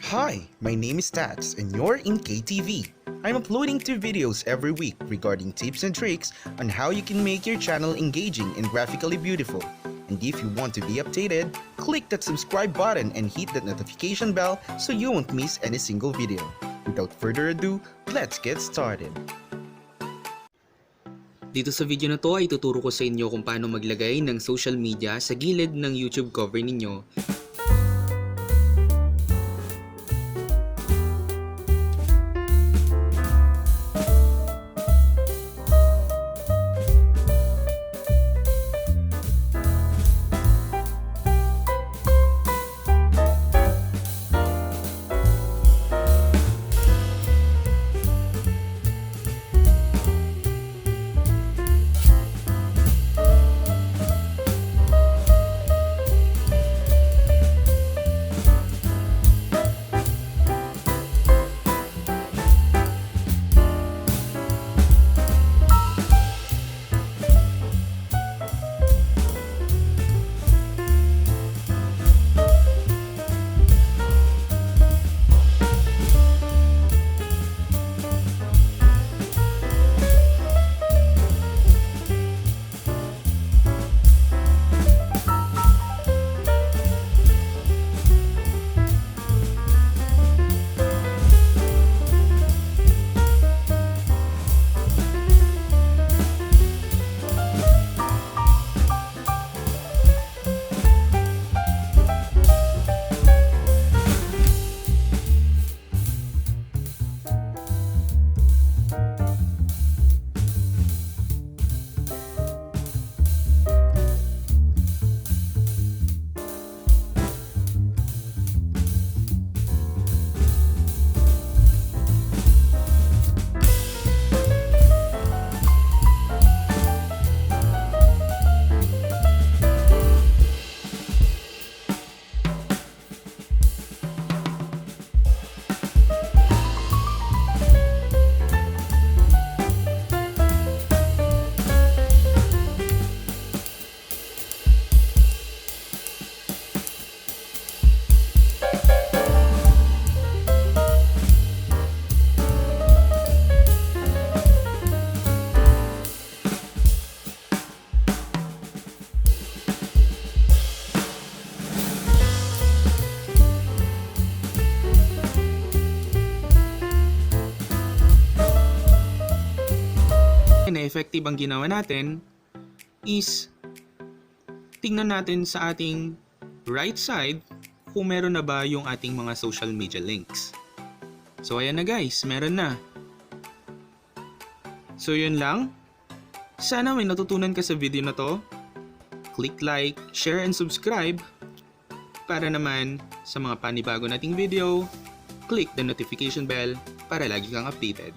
Hi, my name is Tats and you're in KTV. I'm uploading 2 videos every week regarding tips and tricks on how you can make your channel engaging and graphically beautiful. And if you want to be updated, click that subscribe button and hit that notification bell so you won't miss any single video. Without further ado, let's get started. Dito sa video na to ay tuturo ko sa inyo kung paano maglagay ng social media sa gilid ng YouTube cover ninyo. Na effective ang ginawa natin is tingnan natin sa ating right side kung meron na ba yung ating mga social media links. So ayan na guys, meron na. So yun lang. Sana may natutunan ka sa video na to. Click like, share and subscribe para naman sa mga panibago nating video. Click the notification bell para lagi kang updated.